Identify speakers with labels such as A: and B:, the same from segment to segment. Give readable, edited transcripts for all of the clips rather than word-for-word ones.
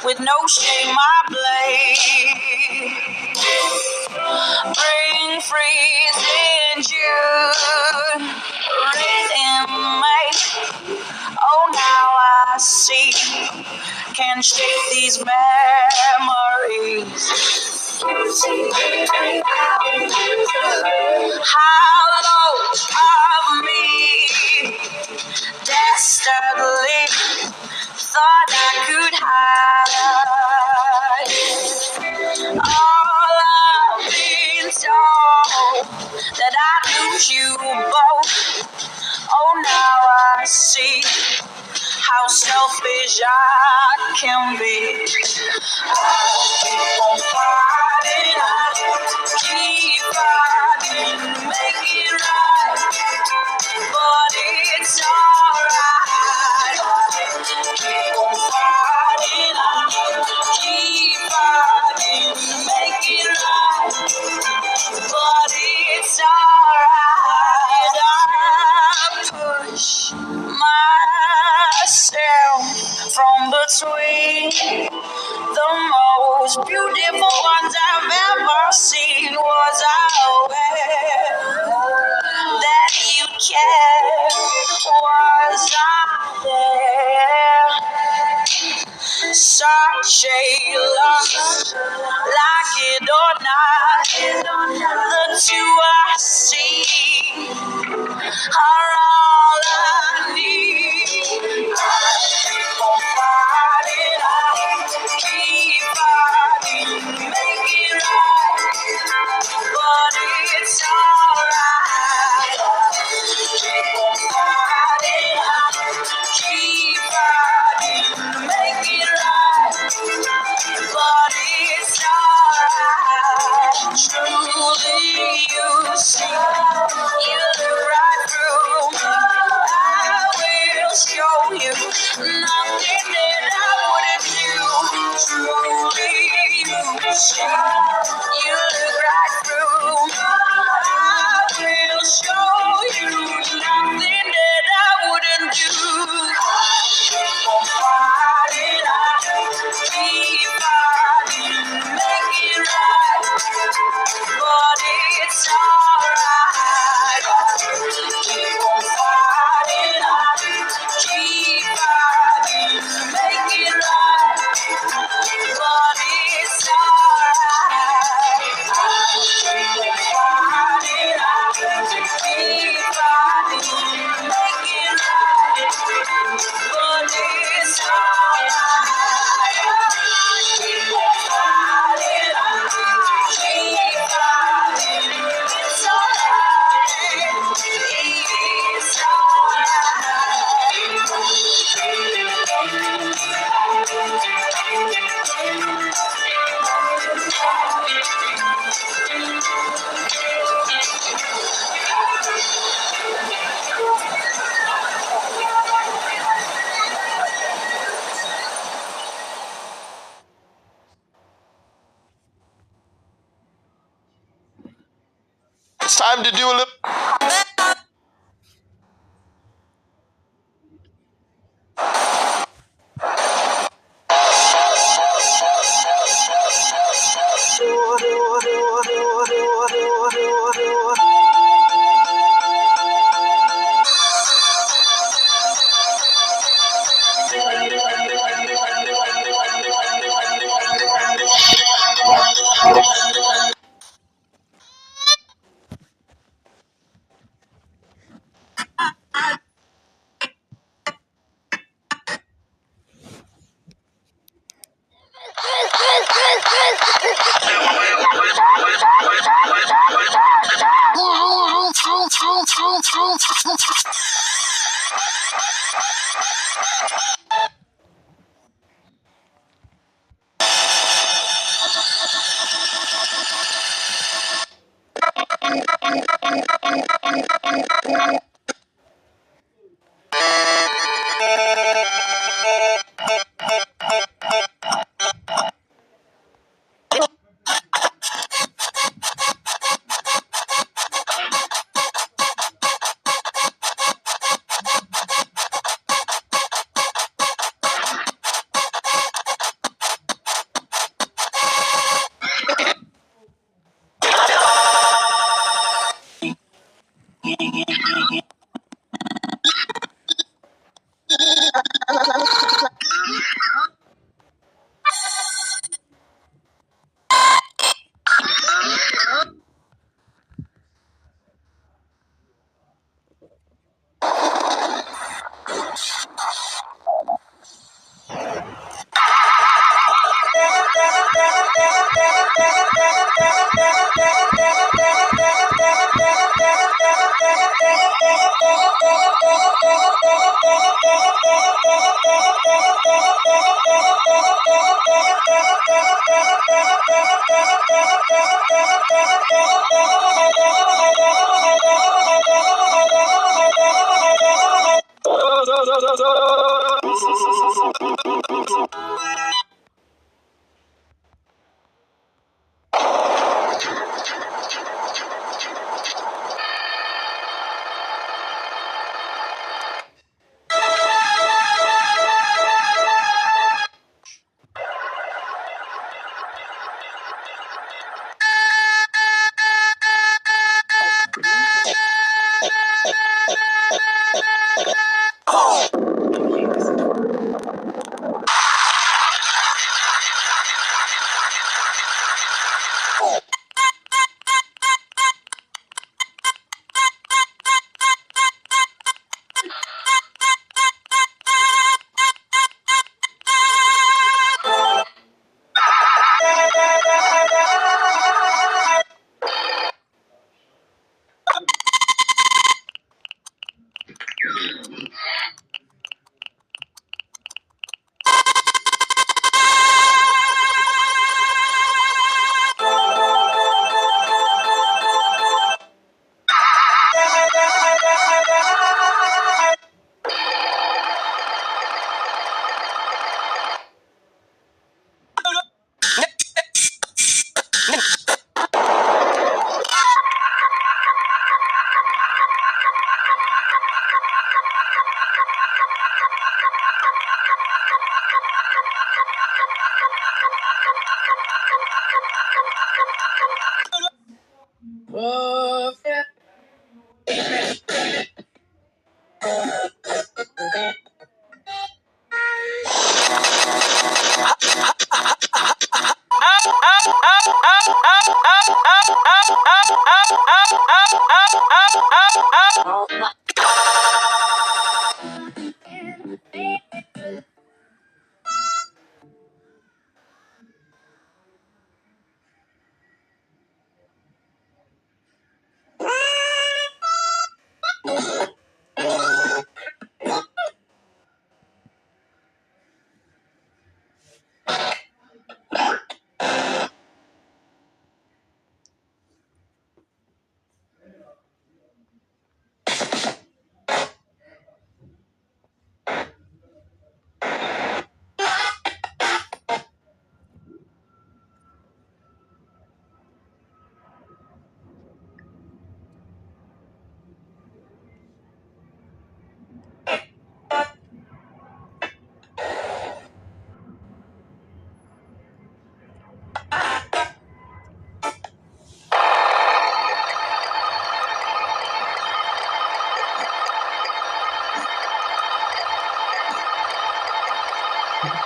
A: with no shame I blame. Bring freezing June, rain in May. Oh, now I see, can't shake these memories. Hollow of me, dastardly, thought I could hide. All I've been told, that I'd lose you both. Oh, now I see how selfish I can be. I keep on fighting, I keep fighting, make it right, but it's alright. I keep on fighting, I keep fighting, make it right, but it's alright. I push myself from between the most beautiful ones I've ever seen. Was I aware that you cared? Was I there? Such a love, like it or not, the two I see are all I need. I keep on fighting, I keep fighting, make it right, but it's alright. Keep on fighting, I keep fighting, make it right, but it's alright. Truly you see, you look right through me. I will show you nothing that I wouldn't do. Truly you see, you look right through me. I will show you nothing that I wouldn't do. Keep on fighting, I keep fighting, make it right, but it's alright. Keep on fighting, I keep fighting, make it right, but it's alright. Keep on fighting, I keep fighting, make it right, but it's alright. Keep on fighting, I keep fighting, it's alright, it's
B: It's time to do a little.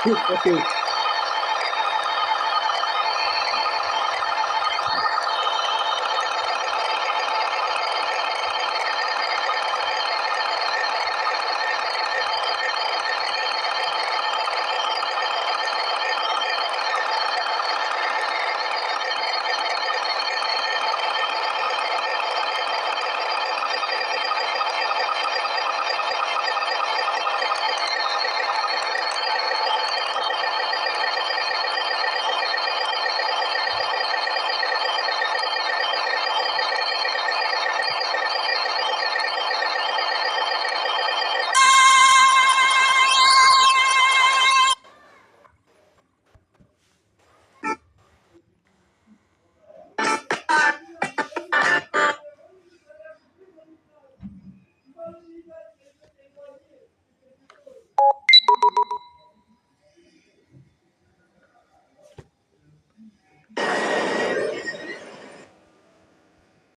C: Okay.